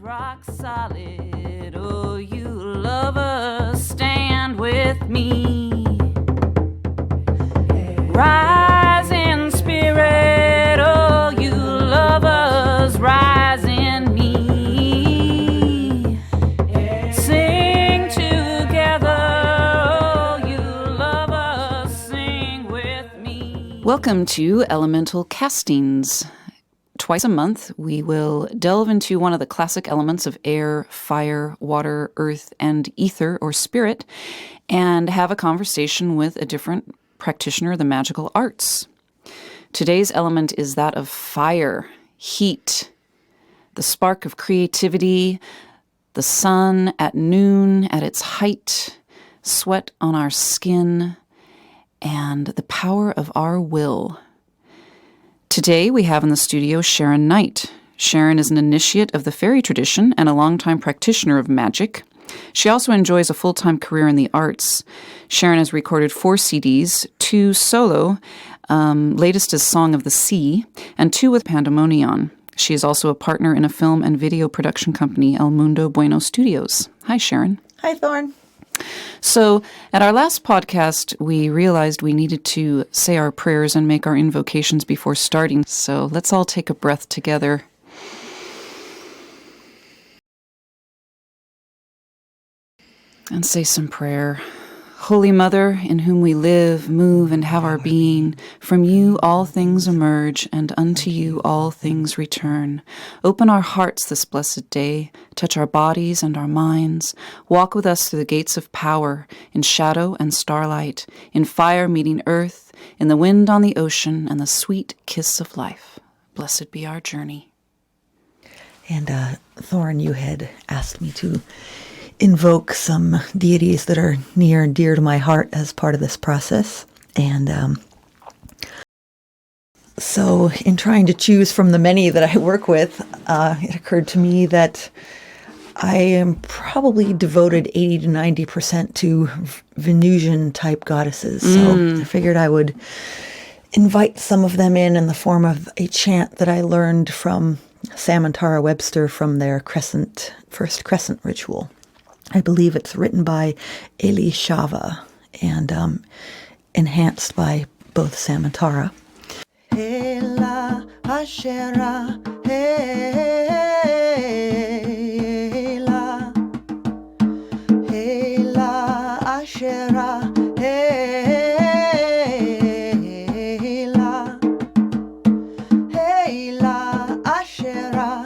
rock solid. Oh, you lovers, stand with me. Rise in spirit, oh, you lovers, rise in me. Sing together, oh, you lovers, sing with me. Welcome to Elemental Castings. Twice a month, we will delve into one of the classic elements of air, fire, water, earth, and ether or spirit, and have a conversation with a different practitioner of the magical arts. Today's element is that of fire, heat, the spark of creativity, the sun at noon at its height, sweat on our skin, and the power of our will. Today we have in the studio Sharon Knight. Sharon is an initiate of the fairy tradition and a longtime practitioner of magic. She also enjoys a full-time career in the arts. Sharon has recorded 4 CDs, 2 solo, latest is Song of the Sea, and 2 with Pandemonium. She is also a partner in a film and video production company, El Mundo Bueno Studios. Hi, Sharon. Hi, Thorn. So, at our last podcast, we realized we needed to say our prayers and make our invocations before starting. So, let's all take a breath together. And say some prayer. Holy Mother, in whom we live, move, and have our being, from you all things emerge, and unto you all things return. Open our hearts this blessed day, touch our bodies and our minds, walk with us through the gates of power, in shadow and starlight, in fire meeting earth, in the wind on the ocean, and the sweet kiss of life. Blessed be our journey. And Thorn, you had asked me to invoke some deities that are near and dear to my heart as part of this process. And so in trying to choose from the many that I work with, it occurred to me that I am probably devoted 80 to 90% to Venusian-type goddesses. So I figured I would invite some of them in the form of a chant that I learned from Sam and Tara Webster from their first crescent ritual. I believe it's written by Eli Shava and enhanced by both Sam and Tara. Hela Ashera Hela Hela Ashera Hela Hela Ashera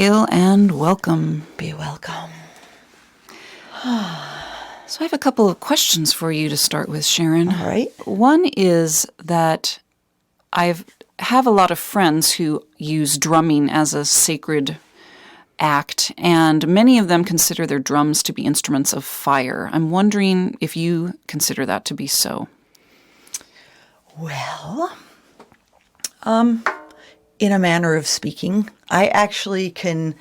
hail and welcome. Be welcome. So I have a couple of questions for you to start with, Sharon. All right. One is that I have a lot of friends who use drumming as a sacred act, and many of them consider their drums to be instruments of fire. I'm wondering if you consider that to be so. Well, in a manner of speaking, I actually can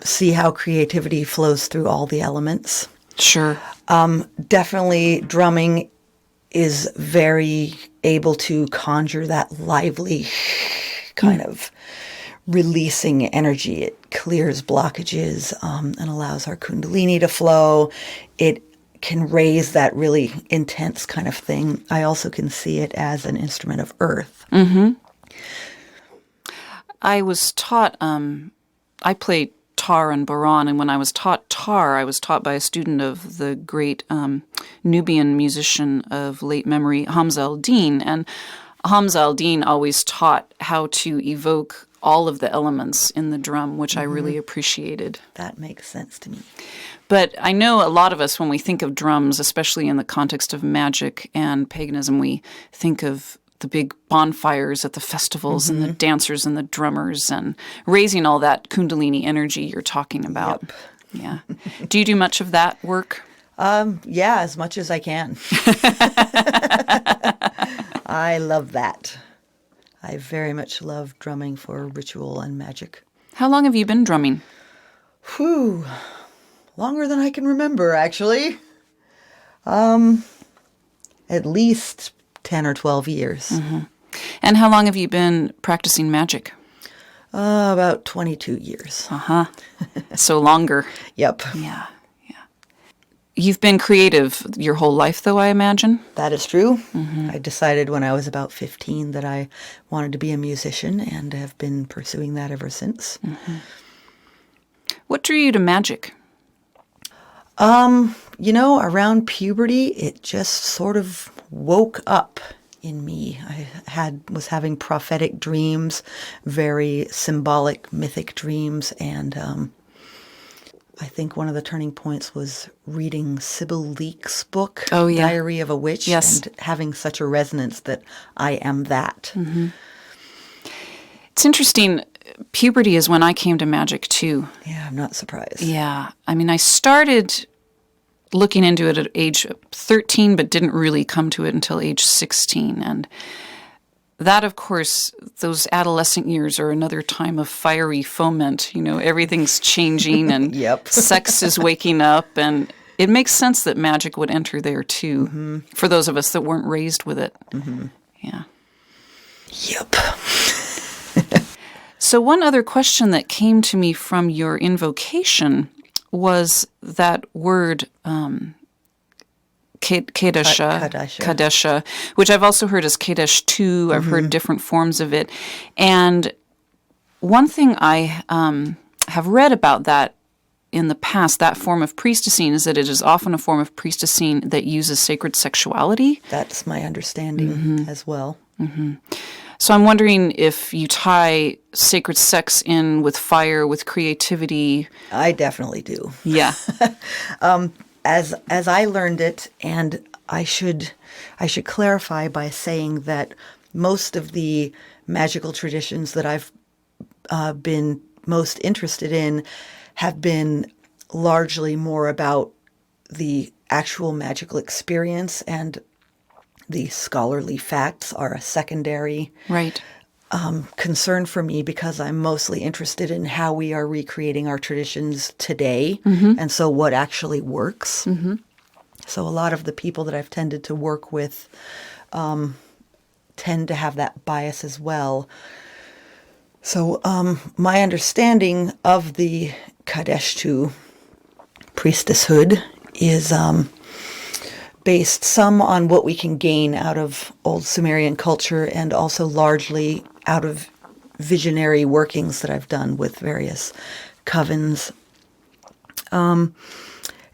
see how creativity flows through all the elements. Sure. Definitely drumming is very able to conjure that lively kind of releasing energy. It clears blockages and allows our kundalini to flow. It can raise that really intense kind of thing. I also can see it as an instrument of earth. Mm-hmm. I was taught, I play tar and baran, and when I was taught tar, I was taught by a student of the great Nubian musician of late memory, Hamza al-Din, and Hamza al-Din always taught how to evoke all of the elements in the drum, which I really appreciated. That makes sense to me. But I know a lot of us, when we think of drums, especially in the context of magic and paganism, we think of the big bonfires at the festivals and the dancers and the drummers and raising all that kundalini energy you're talking about. Yep. Yeah. Do you do much of that work? Yeah, as much as I can. I love that. I very much love drumming for ritual and magic. How long have you been drumming? Whew. Longer than I can remember, actually. At least 10 or 12 years. Mm-hmm. And how long have you been practicing magic? About 22 years. Uh-huh. So longer. Yep. Yeah. You've been creative your whole life, though, I imagine? That is true. I decided when I was about 15 that I wanted to be a musician and have been pursuing that ever since. What drew you to magic? Around puberty, it just sort of woke up in me. I was having prophetic dreams, very symbolic, mythic dreams, and I think one of the turning points was reading Sybil Leek's book, Oh, yeah. Diary of a Witch, Yes. and having such a resonance that I am that. It's interesting. Puberty is when I came to magic, too. Yeah, I'm not surprised. Yeah. I mean, I started looking into it at age 13, but didn't really come to it until age 16. And that, of course, those adolescent years are another time of fiery foment. You know, everything's changing and Yep. sex is waking up. And it makes sense that magic would enter there, too, for those of us that weren't raised with it. Yeah. Yep. So one other question that came to me from your invocation was that word Kadesha, which I've also heard as Kadesh too. I've heard different forms of it. And one thing I have read about that in the past, that form of priestessing, is that it is often a form of priestessing that uses sacred sexuality. That's my understanding as well. So I'm wondering if you tie sacred sex in with fire, with creativity. I definitely do. Yeah. As I learned it, and I should clarify by saying that most of the magical traditions that I've been most interested in have been largely more about the actual magical experience, and the scholarly facts are a secondary Right. concern for me, because I'm mostly interested in how we are recreating our traditions today, and so what actually works. So a lot of the people that I've tended to work with tend to have that bias as well. So my understanding of the Kadeshtu priestesshood is based some on what we can gain out of old Sumerian culture, and also largely out of visionary workings that I've done with various covens.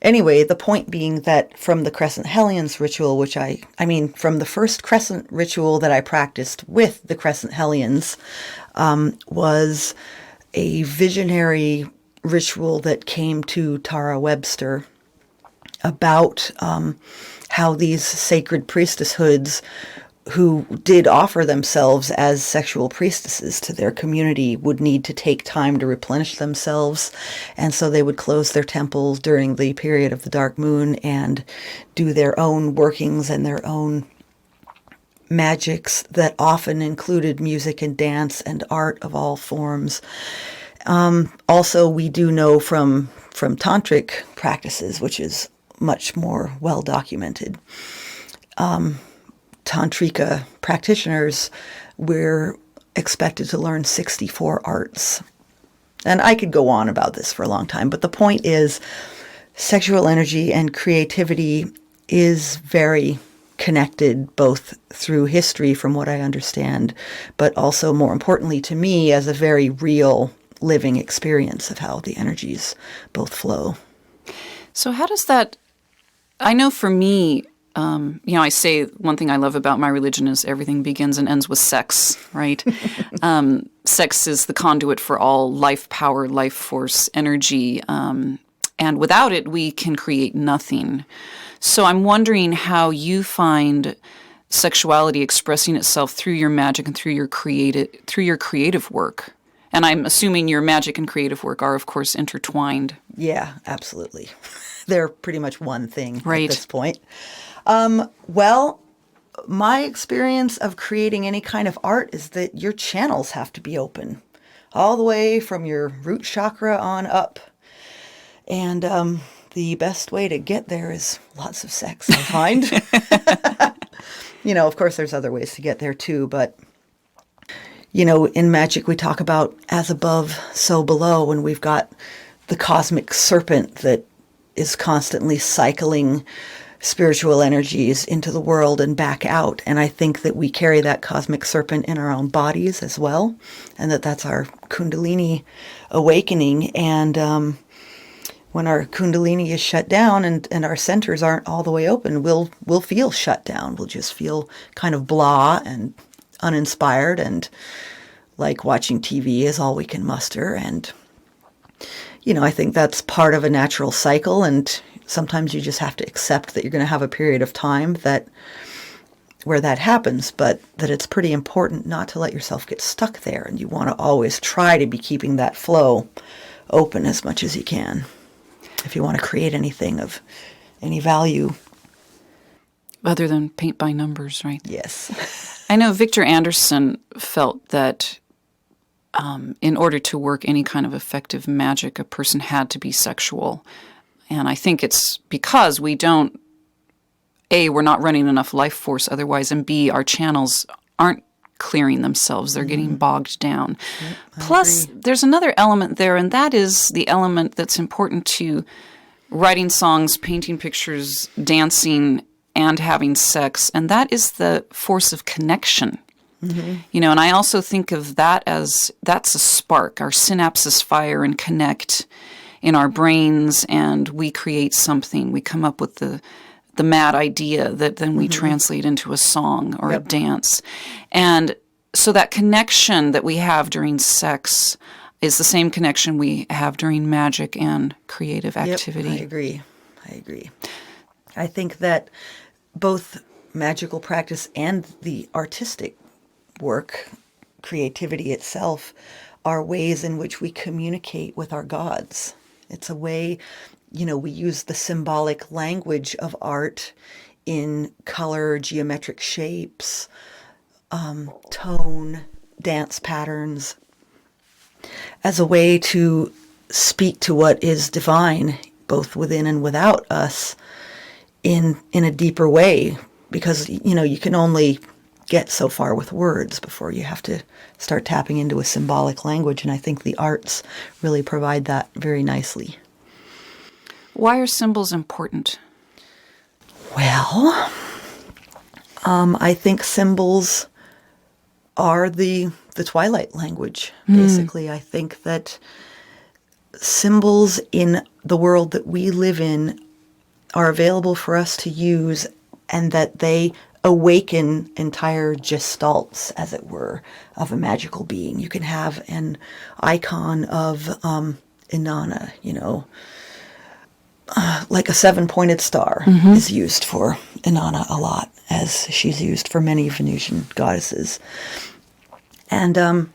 Anyway, the point being that from the Crescent Hellions ritual, which from the first Crescent ritual that I practiced with the Crescent Hellions, was a visionary ritual that came to Tara Webster about how these sacred priestesshoods who did offer themselves as sexual priestesses to their community would need to take time to replenish themselves. And so they would close their temples during the period of the dark moon and do their own workings and their own magics that often included music and dance and art of all forms. Also, we do know from tantric practices, which is much more well documented, tantrika practitioners, we're expected to learn 64 arts. And I could go on about this for a long time, but the point is sexual energy and creativity is very connected, both through history, from what I understand, but also, more importantly to me, as a very real living experience of how the energies both flow. So how does that, I know for me, I say one thing I love about my religion is everything begins and ends with sex, right? Sex is the conduit for all life power, life force, energy. And without it, we can create nothing. So I'm wondering how you find sexuality expressing itself through your magic and through your creative work. And I'm assuming your magic and creative work are, of course, intertwined. Yeah, absolutely. They're pretty much one thing Right. at this point. Well, my experience of creating any kind of art is that your channels have to be open, all the way from your root chakra on up. And the best way to get there is lots of sex, I find. Of course, there's other ways to get there too, but in magic, we talk about as above, so below, and we've got the cosmic serpent that is constantly cycling spiritual energies into the world and back out. And I think that we carry that cosmic serpent in our own bodies as well, and that's our Kundalini awakening. And when our Kundalini is shut down and our centers aren't all the way open, we'll feel shut down. We'll just feel kind of blah and uninspired, and like watching TV is all we can muster. And I think that's part of a natural cycle, and sometimes you just have to accept that you're going to have a period of time where that happens, but that it's pretty important not to let yourself get stuck there, and you want to always try to be keeping that flow open as much as you can if you want to create anything of any value. Other than paint by numbers, right? Yes. I know Victor Anderson felt that in order to work any kind of effective magic, a person had to be sexual. And I think it's because we're not running enough life force otherwise, and B, our channels aren't clearing themselves. They're getting bogged down. Yep, Plus, there's another element there, and that is the element that's important to writing songs, painting pictures, dancing, and having sex, and that is the force of connection. Mm-hmm. And I also think of that as that's a spark. Our synapses fire and connect in our brains, and we create something. We come up with the mad idea that then we translate into a song or a dance. And so that connection that we have during sex is the same connection we have during magic and creative activity. Yep, I agree. I think that both magical practice and the artistic work, creativity itself, are ways in which we communicate with our gods. It's a way, we use the symbolic language of art in color, geometric shapes, tone, dance patterns, as a way to speak to what is divine, both within and without us, in a deeper way. Because, you can only get so far with words before you have to start tapping into a symbolic language. And I think the arts really provide that very nicely. Why are symbols important? Well, I think symbols are the twilight language, basically. I think that symbols in the world that we live in are available for us to use, and that they awaken entire gestalts, as it were, of a magical being. You can have an icon of Inanna, like a 7-pointed star is used for Inanna a lot, as she's used for many Venusian goddesses. And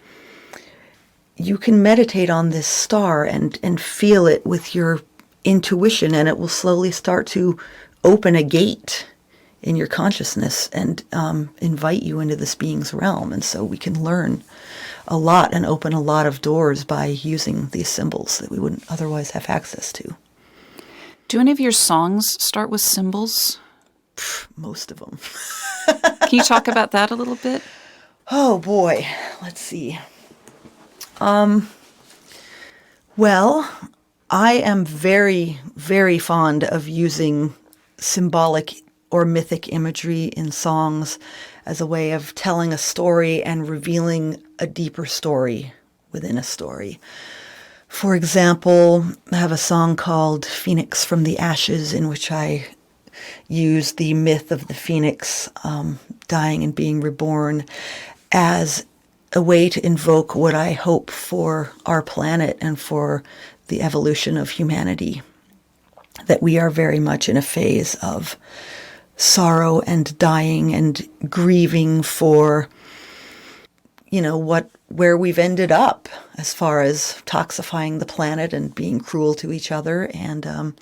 you can meditate on this star and feel it with your intuition, and it will slowly start to open a gate in your consciousness and invite you into this being's realm. And so we can learn a lot and open a lot of doors by using these symbols that we wouldn't otherwise have access to. Do any of your songs start with symbols? Most of them. Can you talk about that a little bit? Oh boy, let's see. Well, I am very, very fond of using symbolic or mythic imagery in songs as a way of telling a story and revealing a deeper story within a story. For example, I have a song called Phoenix from the Ashes, in which I use the myth of the phoenix dying and being reborn as a way to invoke what I hope for our planet and for the evolution of humanity. That we are very much in a phase of sorrow and dying and grieving for, where we've ended up as far as toxifying the planet and being cruel to each other, and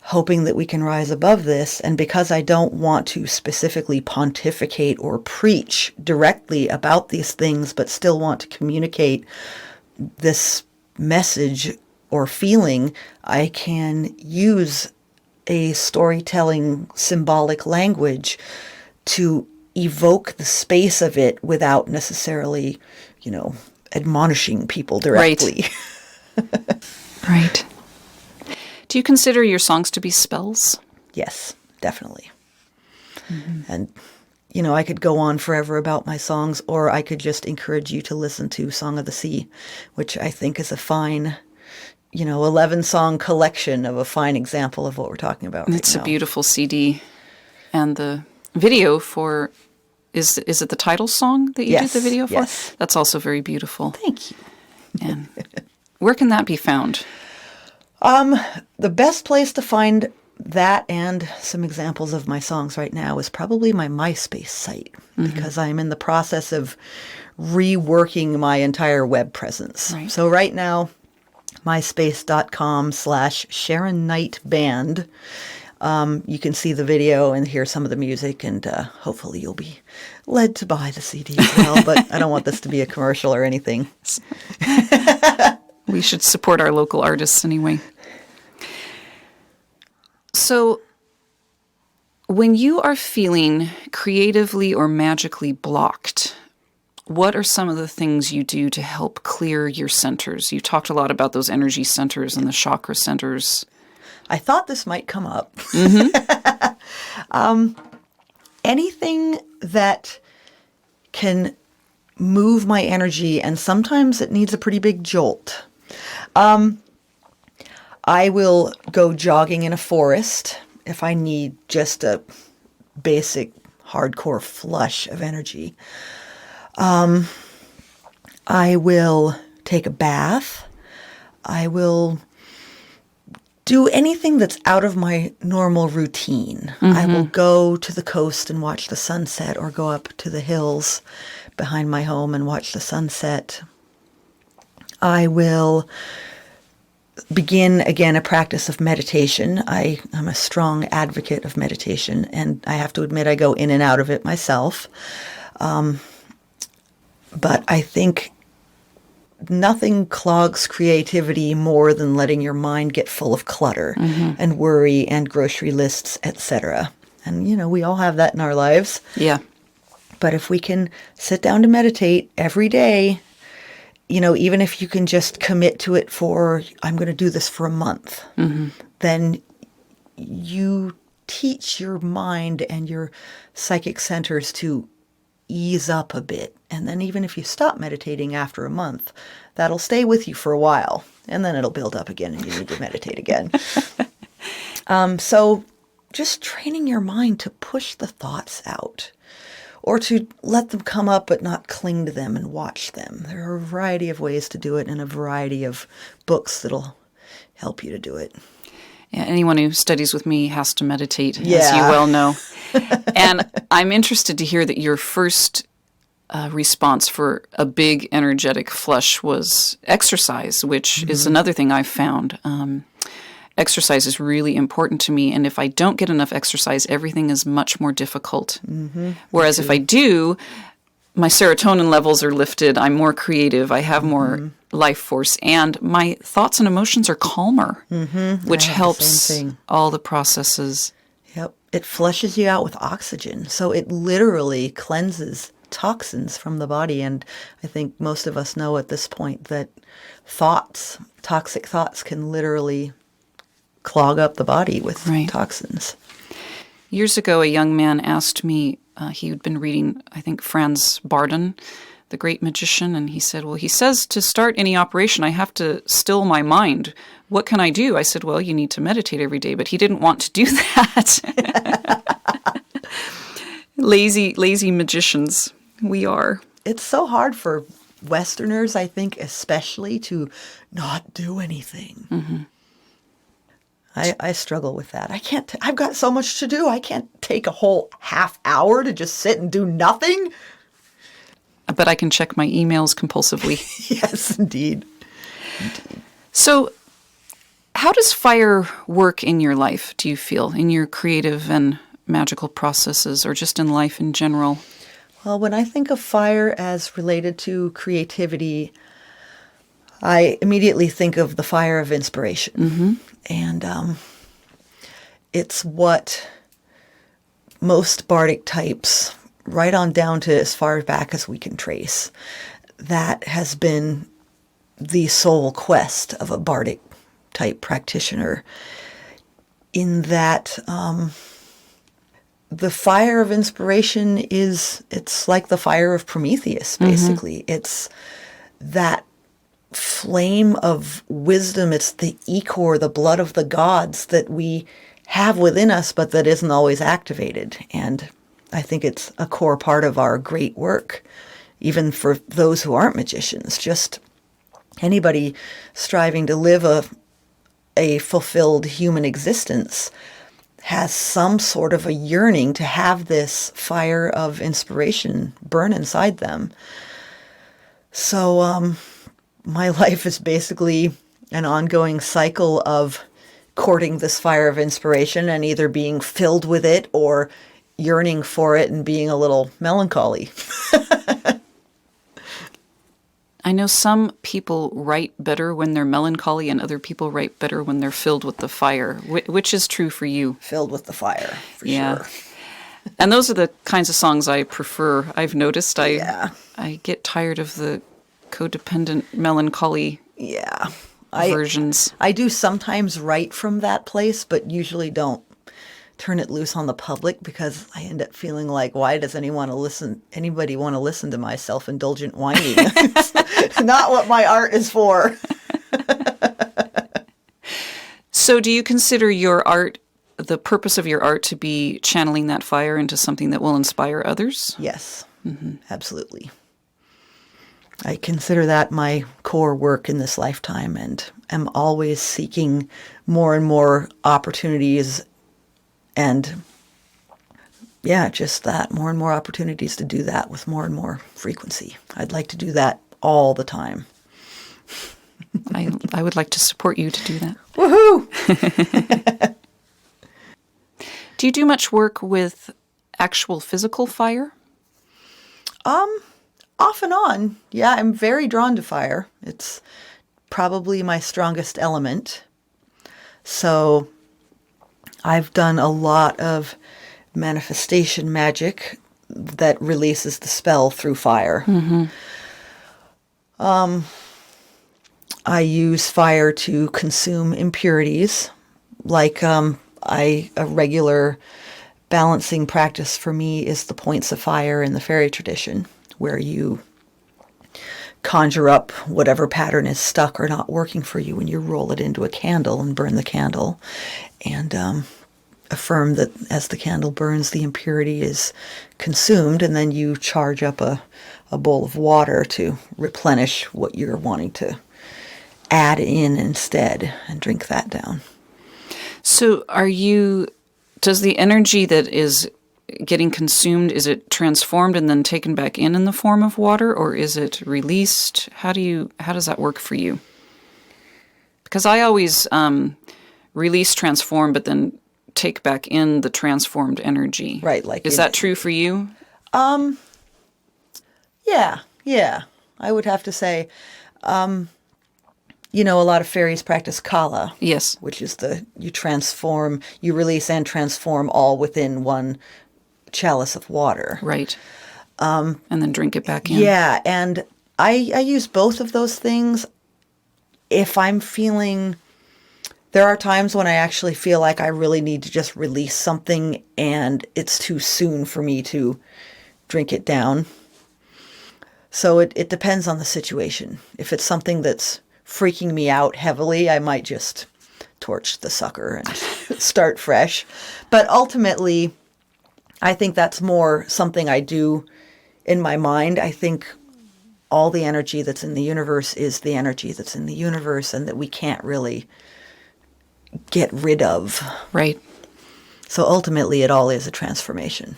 hoping that we can rise above this. And because I don't want to specifically pontificate or preach directly about these things, but still want to communicate this message or feeling, I can use a storytelling symbolic language to evoke the space of it without necessarily, admonishing people directly. Right. Do you consider your songs to be spells? Yes, definitely. And, I could go on forever about my songs, or I could just encourage you to listen to Song of the Sea, which I think is a fine 11-song collection of a fine example of what we're talking about right now. It's a beautiful CD. And the video for, is it the title song that you did the video for? Yes. That's also very beautiful. Thank you. And where can that be found? The best place to find that and some examples of my songs right now is probably my MySpace site, because I'm in the process of reworking my entire web presence. Right. So right now, myspace.com/Sharon Knight Band. You can see the video and hear some of the music, and hopefully you'll be led to buy the CD as well. But I don't want this to be a commercial or anything. We should support our local artists anyway. So when you are feeling creatively or magically blocked, what are some of the things you do to help clear your centers? You talked a lot about those energy centers and the chakra centers. I thought this might come up. Anything that can move my energy, and sometimes it needs a pretty big jolt. I will go jogging in a forest if I need just a basic hardcore flush of energy. I will take a bath. I will do anything that's out of my normal routine. I will go to the coast and watch the sunset, or go up to the hills behind my home and watch the sunset. I will begin again a practice of meditation. I'm a strong advocate of meditation, and I have to admit I go in and out of it myself. But I think nothing clogs creativity more than letting your mind get full of clutter and worry and grocery lists, etc. And, we all have that in our lives. Yeah. But if we can sit down to meditate every day, even if you can just commit to it for, I'm going to do this for a month, then you teach your mind and your psychic centers to ease up a bit. And then even if you stop meditating after a month, that'll stay with you for a while. And then it'll build up again and you need to meditate again. So just training your mind to push the thoughts out, or to let them come up but not cling to them and watch them. There are a variety of ways to do it, and a variety of books that'll help you to do it. Yeah, anyone who studies with me has to meditate, as you Yeah. well know. And I'm interested to hear that your first response for a big energetic flush was exercise, which is another thing I've found. Exercise is really important to me, and if I don't get enough exercise, everything is much more difficult. Whereas if I do, my serotonin levels are lifted, I'm more creative, I have more life force, and my thoughts and emotions are calmer, which I have the helps same thing. all the processes. Yep. It flushes you out with oxygen. So it literally cleanses toxins from the body. And I think most of us know at this point that toxic thoughts can literally clog up the body with Right. toxins. Years ago, a young man asked me, he had been reading, I think, Franz Bardon, the great magician, and he said, well, he says to start any operation, I have to still my mind. What can I do? I said, well, you need to meditate every day, but he didn't want to do that. Lazy magicians, we are. It's so hard for Westerners, I think, especially to not do anything. I struggle with that. I can't, I've got so much to do. I can't take a whole half hour to just sit and do nothing. But I can check my emails compulsively. Yes, indeed. So, how does fire work in your life, do you feel, in your creative and magical processes, or just in life in general? Well, when I think of fire as related to creativity, I immediately think of the fire of inspiration. And it's what most bardic types, right on down to as far back as we can trace, that has been the sole quest of a bardic type practitioner, in that the fire of inspiration it's like the fire of Prometheus, basically. It's that flame of wisdom. It's the ichor, the blood of the gods that we have within us, but that isn't always activated. And I think it's a core part of our great work, even for those who aren't magicians. Just anybody striving to live a fulfilled human existence has some sort of a yearning to have this fire of inspiration burn inside them. So my life is basically an ongoing cycle of courting this fire of inspiration and either being filled with it or yearning for it and being a little melancholy. I know some people write better when they're melancholy and other people write better when they're filled with the fire. Which is true for you? Filled with the fire, for Yeah. sure. And those are the kinds of songs I prefer. I've noticed Yeah. I get tired of the codependent melancholy Yeah. versions. I do sometimes write from that place, but usually don't turn it loose on the public, because I end up feeling like, why does anybody want to listen to my self-indulgent whining? It's not what my art is for. So do you consider your art, the purpose of your art, to be channeling that fire into something that will inspire others? Yes, absolutely. I consider that my core work in this lifetime, and am always seeking more and more opportunities, and just that, more and more opportunities to do that with more and more frequency. I'd like to do that all the time. I would like to support you to do that. Woohoo! Do you do much work with actual physical fire? Off and on. Yeah, I'm very drawn to fire. It's probably my strongest element. So I've done a lot of manifestation magic that releases the spell through fire. I use fire to consume impurities. Like a regular balancing practice for me is the points of fire in the fairy tradition, where you conjure up whatever pattern is stuck or not working for you, and you roll it into a candle and burn the candle. And affirm that as the candle burns, the impurity is consumed, and then you charge up a bowl of water to replenish what you're wanting to add in instead and drink that down. So does the energy that is getting consumed, is it transformed and then taken back in the form of water, or is it released? How does that work for you? Because I always release, transform, but then take back in the transformed energy. Right. Is that true for you? Yeah. I would have to say, a lot of fairies practice kala. Yes. Which is you release and transform all within one chalice of water. Right. And then drink it back in. Yeah, and I use both of those things. If I'm feeling, there are times when I actually feel like I really need to just release something and it's too soon for me to drink it down. So it depends on the situation. If it's something that's freaking me out heavily, I might just torch the sucker and start fresh. But ultimately, I think that's more something I do in my mind. I think all the energy that's in the universe is the energy that's in the universe, and that we can't really get rid of. Right. So ultimately, it all is a transformation.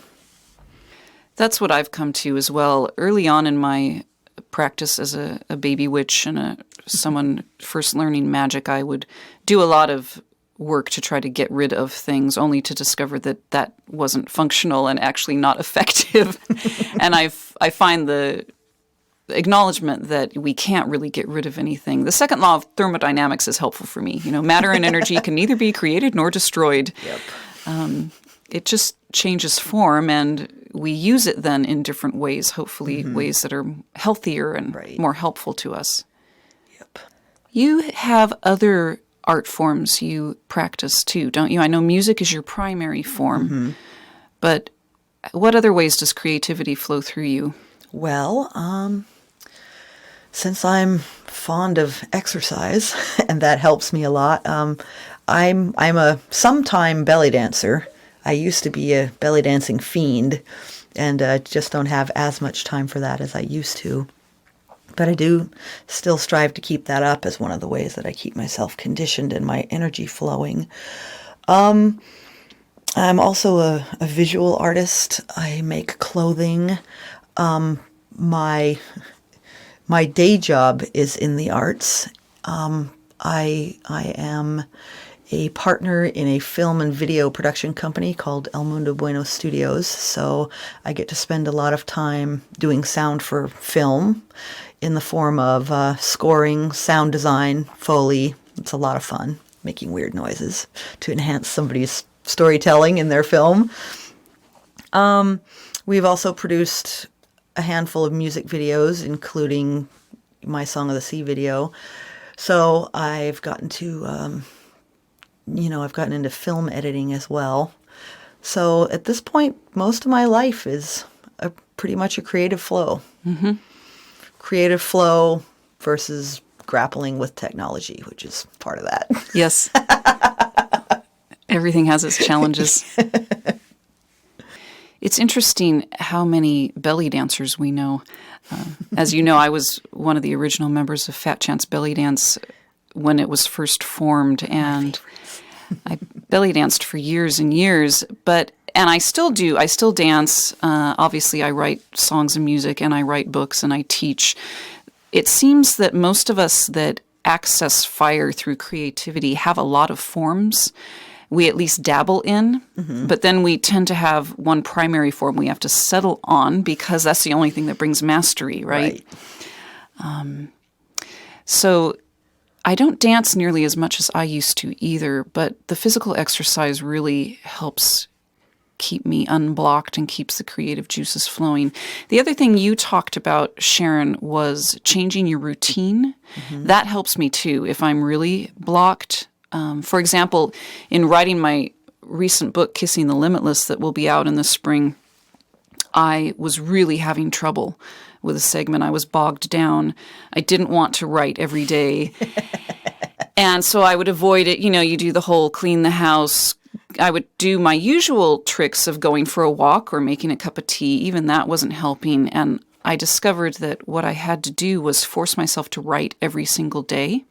That's what I've come to as well. Early on in my practice as a baby witch and someone first learning magic, I would do a lot of work to try to get rid of things, only to discover that wasn't functional and actually not effective. And I find the acknowledgement that we can't really get rid of anything. The second law of thermodynamics is helpful for me. Matter and energy can neither be created nor destroyed. Yep. It just changes form, and we use it then in different ways, hopefully ways that are healthier and more helpful to us. Yep. You have other art forms you practice too, don't you? I know music is your primary form, but what other ways does creativity flow through you? Well, since I'm fond of exercise, and that helps me a lot, I'm a sometime belly dancer. I used to be a belly dancing fiend, and just don't have as much time for that as I used to. But I do still strive to keep that up as one of the ways that I keep myself conditioned and my energy flowing. I'm also a visual artist. I make clothing. My day job is in the arts. I am a partner in a film and video production company called El Mundo Bueno Studios. So I get to spend a lot of time doing sound for film in the form of scoring, sound design, Foley. It's a lot of fun, making weird noises to enhance somebody's storytelling in their film. We've also produced a handful of music videos, including my Song of the Sea video. So I've gotten to, I've gotten into film editing as well. So at this point, most of my life is pretty much a creative flow. Mm-hmm. Creative flow versus grappling with technology, which is part of that. Yes. Everything has its challenges. It's interesting how many belly dancers we know. As you know, I was one of the original members of Fat Chance Belly Dance when it was first formed, and I belly danced for years and years. And I still do. I still dance. Obviously, I write songs and music, and I write books, and I teach. It seems that most of us that access fire through creativity have a lot of forms we at least dabble in, but then we tend to have one primary form we have to settle on because that's the only thing that brings mastery, right? So I don't dance nearly as much as I used to either, but the physical exercise really helps keep me unblocked and keeps the creative juices flowing. The other thing you talked about, Sharon, was changing your routine. That helps me too. If I'm really blocked, for example, in writing my recent book, Kissing the Limitless, that will be out in the spring, I was really having trouble with a segment. I was bogged down. I didn't want to write every day. And so I would avoid it. You do the whole clean the house, do my usual tricks of going for a walk or making a cup of tea. Even that wasn't helping. And I discovered that what I had to do was force myself to write every single day.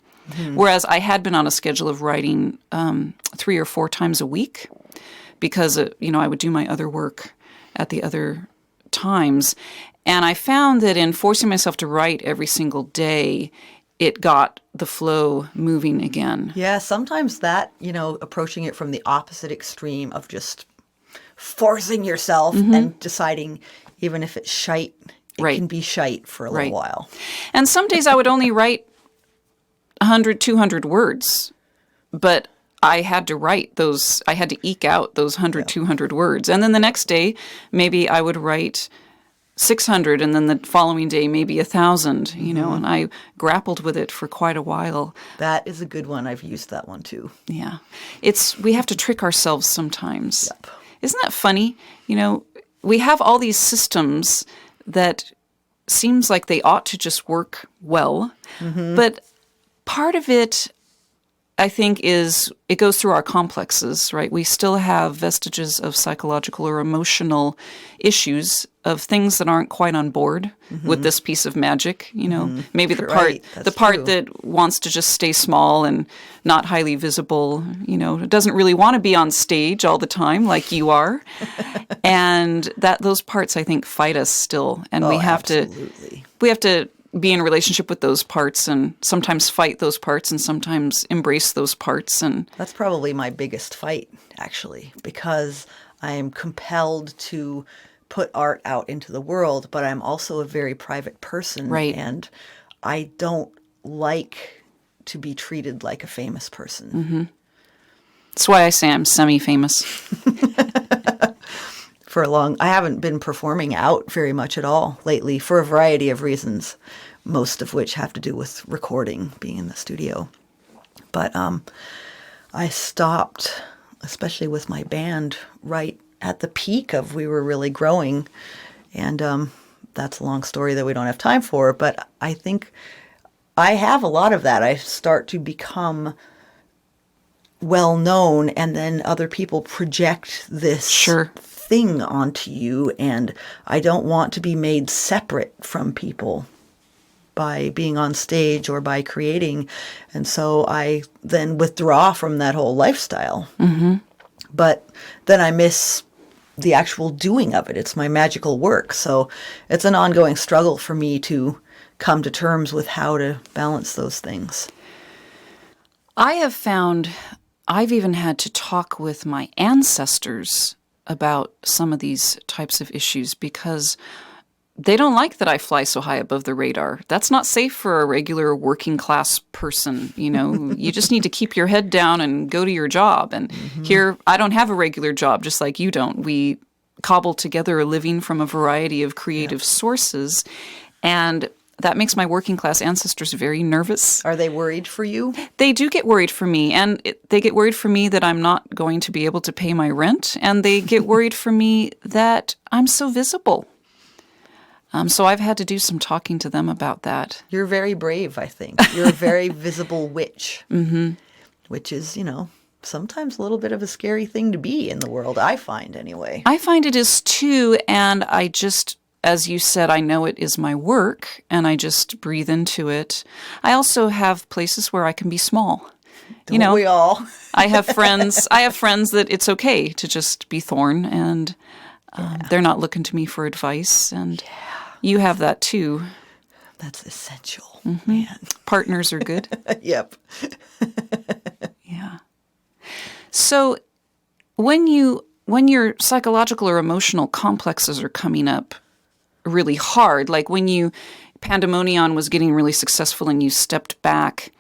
Whereas I had been on a schedule of writing 3 or 4 times a week because, I would do my other work at the other times. And I found that in forcing myself to write every single day, it got the flow moving again. Yeah, sometimes that, approaching it from the opposite extreme of just forcing yourself and deciding, even if it's shite, it can be shite for a little while. And some days I would only write 100, 200 words, but I had to write those, I had to eke out those 100, 200 words. And then the next day, maybe I would write 600, and then the following day, maybe 1,000, and I grappled with it for quite a while. That is a good one. I've used that one too. Yeah. We have to trick ourselves sometimes. Yep. Isn't that funny? We have all these systems that seems like they ought to just work well, but part of it, I think, is it goes through our complexes, right? We still have vestiges of psychological or emotional issues of things that aren't quite on board with this piece of magic. Maybe the part that wants to just stay small and not highly visible, doesn't really want to be on stage all the time like you are. And those parts, I think, fight us still. And we have to be in a relationship with those parts and sometimes fight those parts and sometimes embrace those parts. And that's probably my biggest fight, actually, because I am compelled to put art out into the world, but I'm also a very private person. Right. And I don't like to be treated like a famous person. That's why I say I'm semi-famous. I haven't been performing out very much at all lately for a variety of reasons, most of which have to do with recording, being in the studio. But I stopped, especially with my band, right at the peak of we were really growing. And that's a long story that we don't have time for. But I think I have a lot of that. I start to become well known, and then other people project this thing onto you, and I don't want to be made separate from people by being on stage or by creating, and so I then withdraw from that whole lifestyle. But then I miss the actual doing of it. It's my magical work, so it's an ongoing struggle for me to come to terms with how to balance those things. I have found I've even had to talk with my ancestors about some of these types of issues because they don't like that I fly so high above the radar. That's not safe for a regular working class person. You just need to keep your head down and go to your job. And here, I don't have a regular job, just like you don't. We cobble together a living from a variety of creative sources. And that makes my working class ancestors very nervous. Are they worried for you? They do get worried for me. And they get worried for me that I'm not going to be able to pay my rent. And they get worried for me that I'm so visible. So I've had to do some talking to them about that. You're very brave, I think. You're a very visible witch, which is, sometimes a little bit of a scary thing to be in the world, I find anyway. I find it is too, and I just, as you said, I know it is my work, and I just breathe into it. I also have places where I can be small. Don't we all? I have friends that it's okay to just be Thorn, and they're not looking to me for advice, and you have that too. That's essential, man. Partners are good. Yep. Yeah. So when your psychological or emotional complexes are coming up really hard, like when Pandemonium was getting really successful and you stepped back,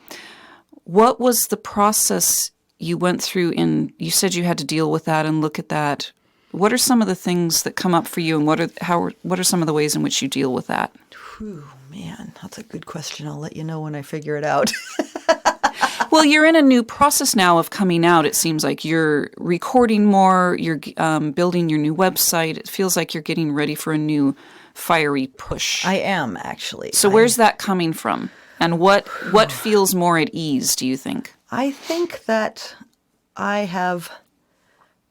what was the process you went through you said you had to deal with that and look at that. What are some of the things that come up for you, and what are some of the ways in which you deal with that? Whew, man, that's a good question. I'll let you know when I figure it out. Well, you're in a new process now of coming out. It seems like you're recording more, you're building your new website. It feels like you're getting ready for a new fiery push. I am, actually. So where's that coming from? And what feels more at ease, do you think? I think that I have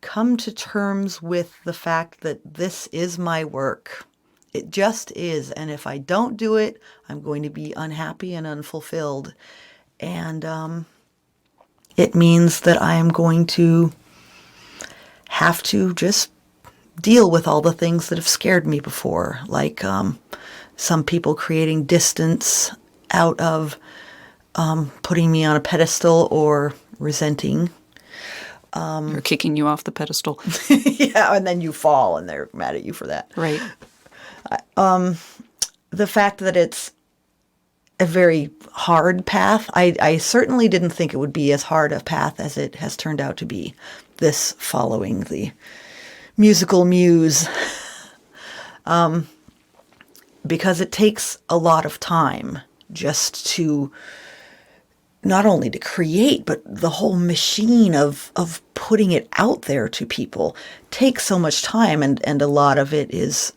come to terms with the fact that this is my work. It just is. And if I don't do it, I'm going to be unhappy and unfulfilled. And it means that I am going to have to just deal with all the things that have scared me before, like some people creating distance out of putting me on a pedestal or resenting. Or kicking you off the pedestal. Yeah, and then you fall and they're mad at you for that. Right. The fact that it's a very hard path, I certainly didn't think it would be as hard a path as it has turned out to be, this following the musical muse. Because it takes a lot of time just to, not only to create, but the whole machine of putting it out there to people takes so much time, and a lot of it is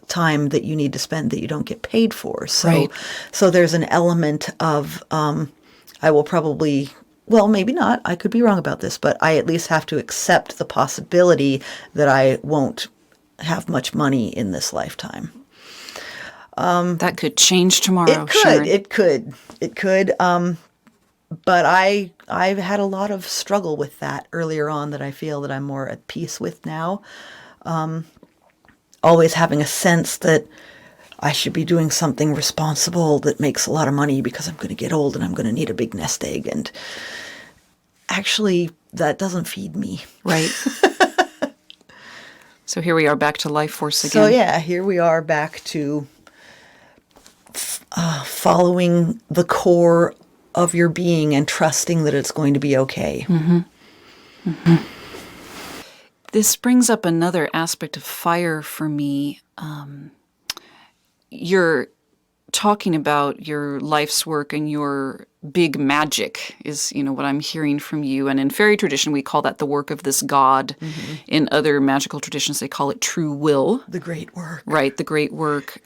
time that you need to spend that you don't get paid for. So, Right. So there's an element of, I will probably, well, maybe not, I could be wrong about this, but I at least have to accept the possibility that I won't have much money in this lifetime. That could change tomorrow. It could, Sharon. it could. But I've had a lot of struggle with that earlier on that I feel that I'm more at peace with now. Always having a sense that I should be doing something responsible that makes a lot of money because I'm going to get old and I'm going to need a big nest egg. And actually, that doesn't feed me. Right. So here we are back to life force again. So yeah, here we are back to following the core of your being and trusting that it's going to be okay. Mm-hmm. Mm-hmm. This brings up another aspect of fire for me. You're talking about your life's work and your big magic is, what I'm hearing from you. And in fairy tradition, we call that the work of this god. Mm-hmm. In other magical traditions, they call it true will. The great work. Right, the great work.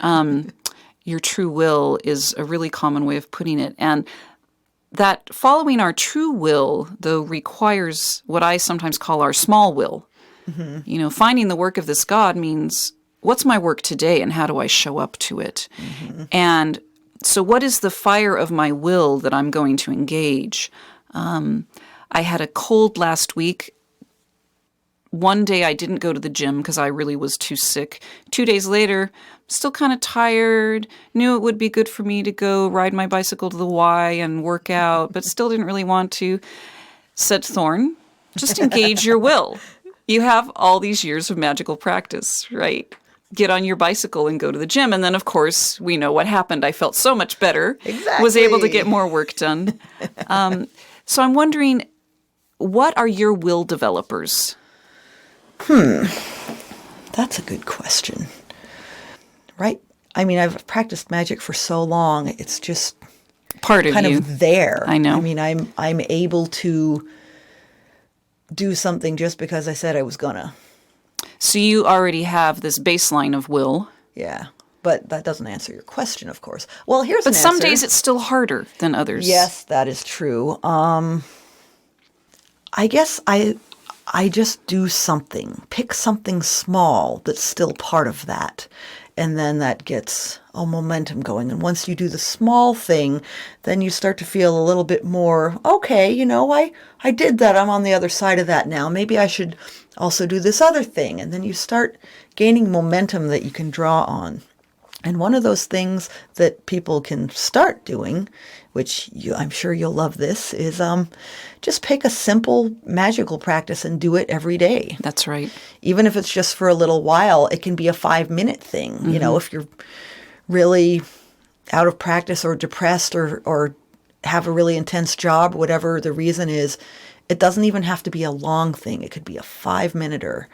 Your true will is a really common way of putting it. And that following our true will, though, requires what I sometimes call our small will. Mm-hmm. Finding the work of this God means, what's my work today and how do I show up to it? Mm-hmm. And so what is the fire of my will that I'm going to engage? I had a cold last week. One day I didn't go to the gym because I really was too sick. 2 days later, still kind of tired, knew it would be good for me to go ride my bicycle to the Y and work out, but still didn't really want to. Said Thorn, just engage your will. You have all these years of magical practice, right? Get on your bicycle and go to the gym. And then, of course, we know what happened. I felt so much better. Exactly. Was able to get more work done. So I'm wondering, what are your will developers? That's a good question. Right? I mean, I've practiced magic for so long, it's just part of kind you. of there. I know. I mean, I'm able to do something just because I said I was gonna. So you already have this baseline of will. Yeah. But that doesn't answer your question, of course. Well, here's But an some answer. days it's still harder than others. Yes, that is true. I guess I just do something. Pick something small that's still part of that. And then that gets momentum going. And once you do the small thing, then you start to feel a little bit more, okay, I did that. I'm on the other side of that now. Maybe I should also do this other thing. And then you start gaining momentum that you can draw on. And one of those things that people can start doing, which I'm sure you'll love this, is just pick a simple magical practice and do it every day. That's right. Even if it's just for a little while, it can be a 5-minute thing. Mm-hmm. If you're really out of practice or depressed or have a really intense job, whatever the reason is, it doesn't even have to be a long thing. It could be a 5-minute-er.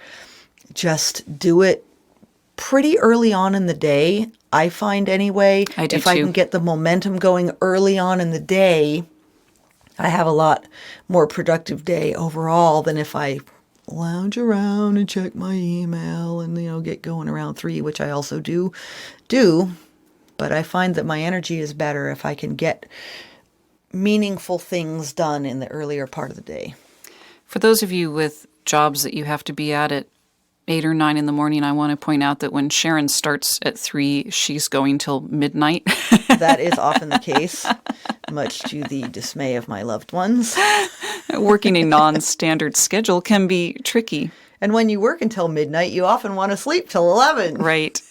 Just do it pretty early on in the day, I find anyway. I do if too. I can get the momentum going early on in the day, I have a lot more productive day overall than if I lounge around and check my email and, get going around 3, which I also do. But I find that my energy is better if I can get meaningful things done in the earlier part of the day. For those of you with jobs that you have to be at 8 or 9 in the morning, I want to point out that when Sharon starts at 3, she's going till midnight. That is often the case, much to the dismay of my loved ones. Working a non-standard schedule can be tricky. And when you work until midnight, you often want to sleep till 11. Right.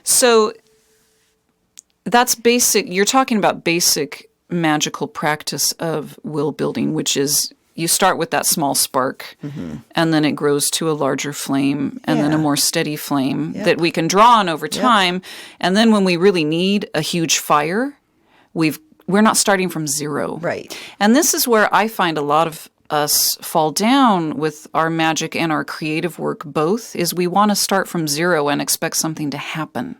So that's basic. You're talking about basic magical practice of will building, which is you start with that small spark, and then it grows to a larger flame, and then a more steady flame that we can draw on over time. And then when we really need a huge fire, we're not starting from zero. Right. And this is where I find a lot of us fall down with our magic and our creative work both, is we want to start from zero and expect something to happen.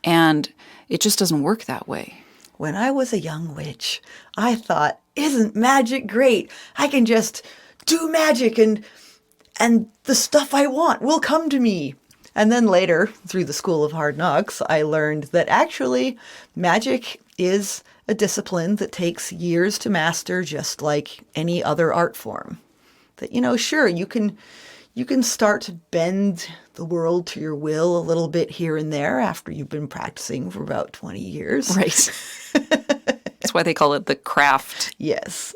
And it just doesn't work that way. When I was a young witch, I thought, isn't magic great? I can just do magic and the stuff I want will come to me. And then later, through the School of Hard Knocks, I learned that actually magic is a discipline that takes years to master, just like any other art form. That, sure, you can start to bend the world to your will a little bit here and there after you've been practicing for about 20 years. Right. That's why they call it the craft. Yes.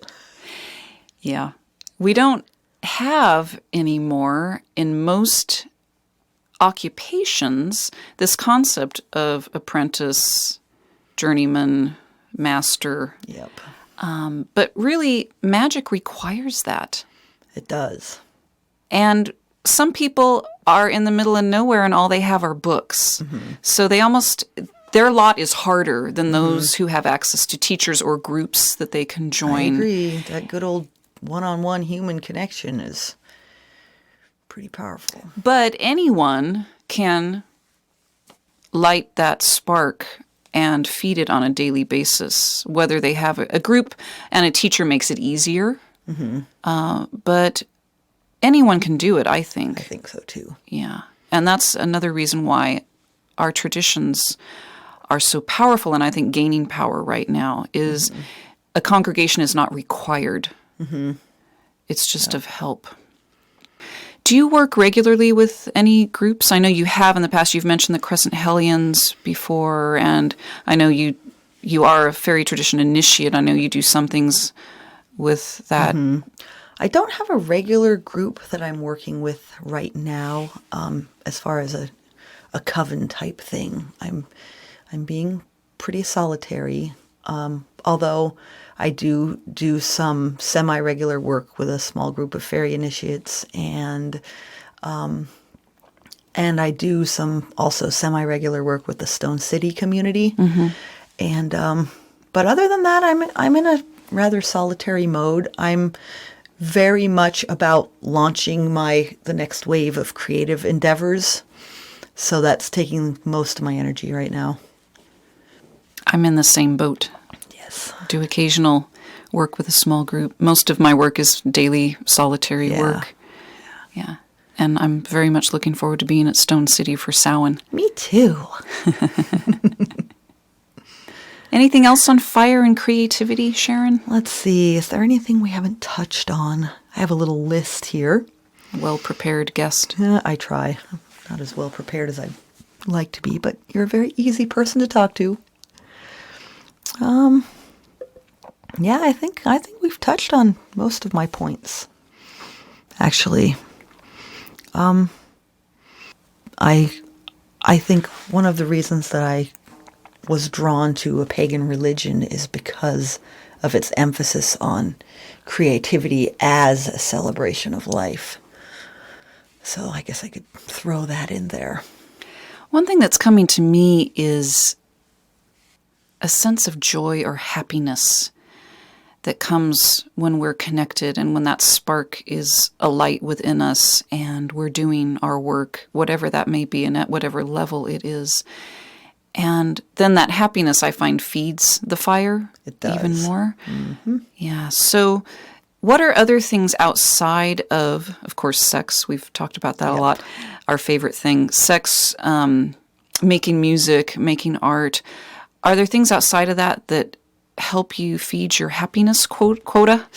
Yeah. We don't have anymore in most occupations this concept of apprentice, journeyman, master. Yep. But really, magic requires that. It does. And some people are in the middle of nowhere and all they have are books. So their lot is harder than those who have access to teachers or groups that they can join. I agree. That good old one-on-one human connection is pretty powerful. But anyone can light that spark and feed it on a daily basis, whether they have a group and a teacher makes it easier. But anyone can do it, I think. I think so, too. Yeah. And that's another reason why our traditions are so powerful, and I think gaining power right now is a congregation is not required. It's just of help. Do you work regularly with any groups? I know you have in the past. You've mentioned the Crescent Hellions before, and I know you are a fairy tradition initiate. I know you do some things with that. I don't have a regular group that I'm working with right now as far as a coven type thing. I'm being pretty solitary, although I do some semi-regular work with a small group of fairy initiates, and I do some also semi-regular work with the Stone City community. And but other than that, I'm in a rather solitary mode. I'm very much about launching the next wave of creative endeavors, so that's taking most of my energy right now. I'm in the same boat. Yes. Do occasional work with a small group. Most of my work is daily solitary work. Yeah. And I'm very much looking forward to being at Stone City for Samhain. Me too. Anything else on fire and creativity, Sharon? Let's see. Is there anything we haven't touched on? I have a little list here. Well-prepared guest. I try. I'm not as well prepared as I'd like to be, but you're a very easy person to talk to. Yeah, I think we've touched on most of my points. Actually, I think one of the reasons that I was drawn to a pagan religion is because of its emphasis on creativity as a celebration of life. So I guess I could throw that in there. One thing that's coming to me is a sense of joy or happiness that comes when we're connected and when that spark is alight within us and we're doing our work, whatever that may be and at whatever level it is. And then that happiness, I find, feeds the fire even more. Yeah. So what are other things outside of course, sex? We've talked about that a lot. Our favorite thing, sex, making music, making art. Are there things outside of that help you feed your happiness quota?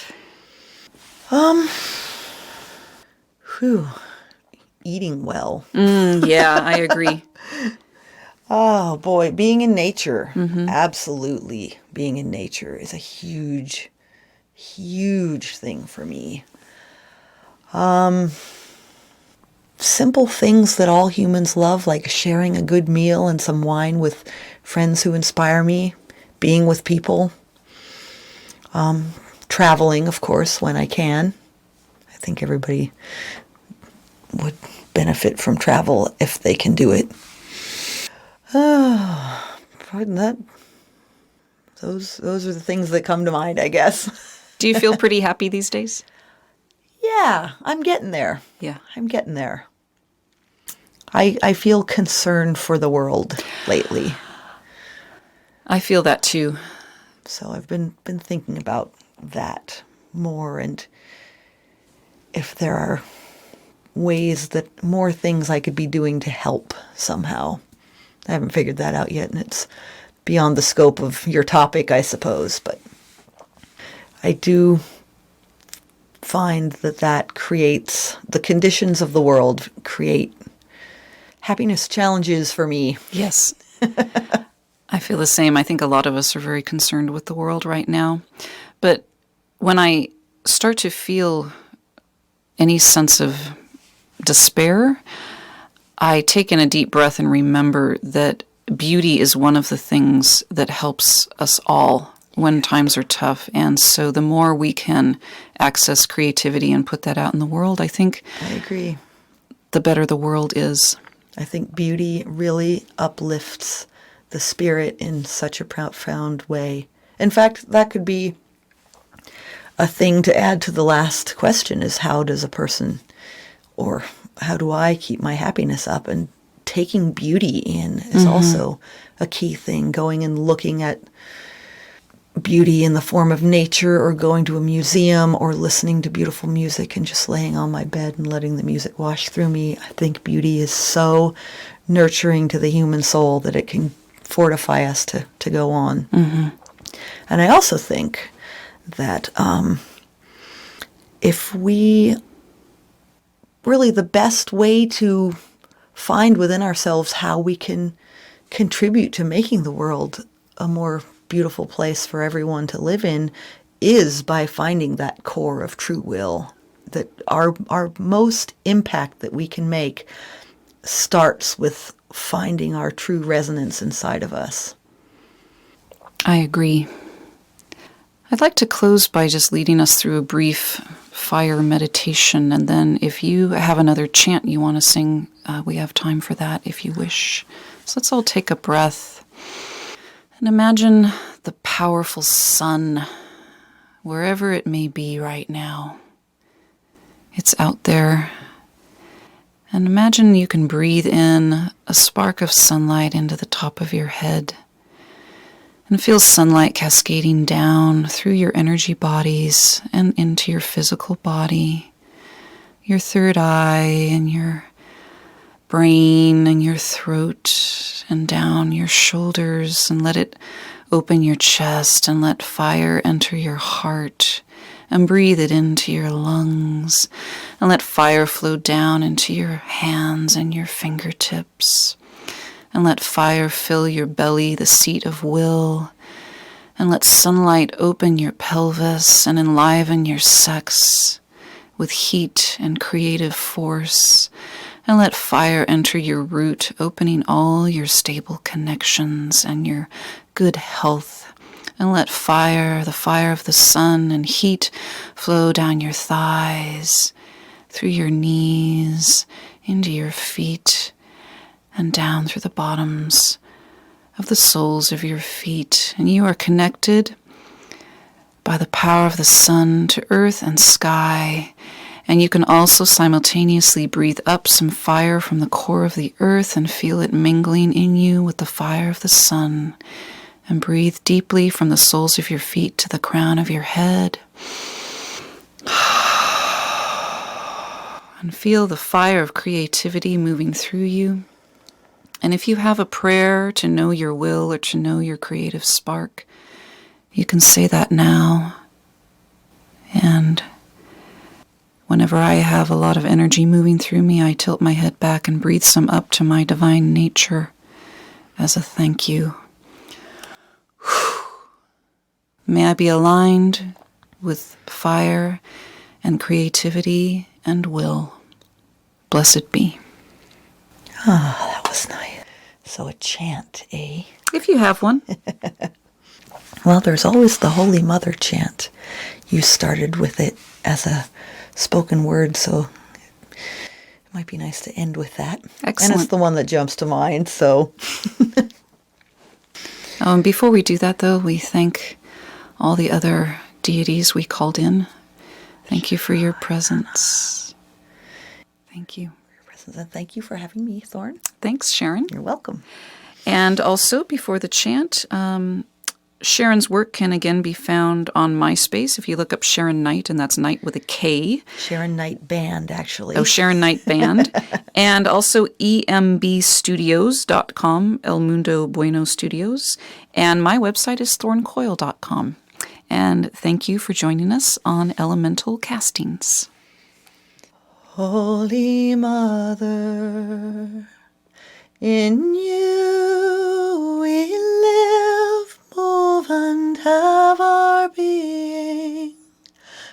Eating well. Yeah, I agree. Oh boy, being in nature. Absolutely. Being in nature is a huge, huge thing for me. Simple things that all humans love, like sharing a good meal and some wine with friends who inspire me, being with people, traveling, of course, when I can. I think everybody would benefit from travel if they can do it. Pardon that. Those are the things that come to mind, I guess. Do you feel pretty happy these days? Yeah, I'm getting there. Yeah. I'm getting there. I feel concerned for the world lately. I feel that too. So I've been thinking about that more, and if there are ways that more things I could be doing to help somehow. I haven't figured that out yet, and it's beyond the scope of your topic, I suppose, but I do find that creates, the conditions of the world create happiness challenges for me. Yes. I feel the same. I think a lot of us are very concerned with the world right now. But when I start to feel any sense of despair, I take in a deep breath and remember that beauty is one of the things that helps us all when times are tough. And so the more we can access creativity and put that out in the world, I think I agree. The better the world is. I think beauty really uplifts the spirit in such a profound way. In fact, that could be a thing to add to the last question, is how does a person, or how do I keep my happiness up? And taking beauty in is also a key thing. Going and looking at beauty in the form of nature, or going to a museum, or listening to beautiful music and just laying on my bed and letting the music wash through me. I think beauty is so nurturing to the human soul that it can fortify us to go on. And I also think that if we really, the best way to find within ourselves how we can contribute to making the world a more beautiful place for everyone to live in is by finding that core of true will. That our most impact that we can make starts with finding our true resonance inside of us. I agree. I'd like to close by just leading us through a brief fire meditation, and then if you have another chant you want to sing, we have time for that if you wish. So let's all take a breath and imagine the powerful sun, wherever it may be right now. It's out there. And imagine you can breathe in a spark of sunlight into the top of your head, and feel sunlight cascading down through your energy bodies and into your physical body, your third eye and your brain and your throat and down your shoulders, and let it open your chest and let fire enter your heart, and breathe it into your lungs, and let fire flow down into your hands and your fingertips, and let fire fill your belly, the seat of will, and let sunlight open your pelvis and enliven your sex with heat and creative force, and let fire enter your root, opening all your stable connections and your good health. And let fire, the fire of the sun and heat, flow down your thighs, through your knees, into your feet, and down through the bottoms of the soles of your feet. And you are connected by the power of the sun to earth and sky. And you can also simultaneously breathe up some fire from the core of the earth and feel it mingling in you with the fire of the sun. And breathe deeply from the soles of your feet to the crown of your head. And feel the fire of creativity moving through you. And if you have a prayer to know your will or to know your creative spark, you can say that now. And Whenever I have a lot of energy moving through me, I tilt my head back and breathe some up to my divine nature as a thank you. May I be aligned with fire and creativity and will. Blessed be. Ah, that was nice. So a chant, eh? If you have one. Well, there's always the Holy Mother chant. You started with it as a spoken word, so it might be nice to end with that. Excellent. And it's the one that jumps to mind, so. Before we do that, though, we thank all the other deities we called in. Thank you for your presence. Thank you. And thank you for having me, Thorn. Thanks, Sharon. You're welcome. And also, before the chant, Sharon's work can again be found on MySpace if you look up Sharon Knight, and that's Knight with a K. Sharon Knight Band, actually. Oh, Sharon Knight Band. And also embstudios.com, El Mundo Bueno Studios. And my website is thorncoyle.com. And thank you for joining us on Elemental Castings. Holy Mother, in you we live, move, and have our being.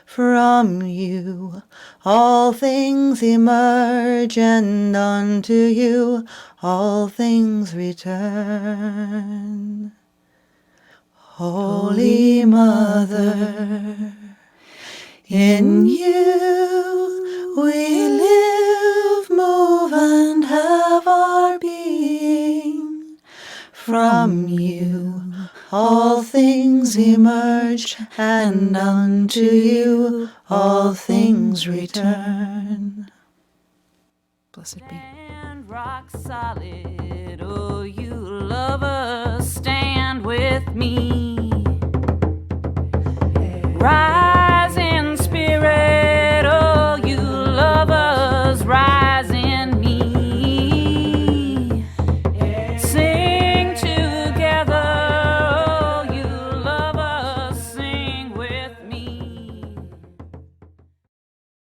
From you all things emerge, and unto you all things return. Holy Mother, in you we live, move, and have our being. From you all things emerge, and unto you all things return. Blessed be. And rock solid, oh, you lovers, stand with me.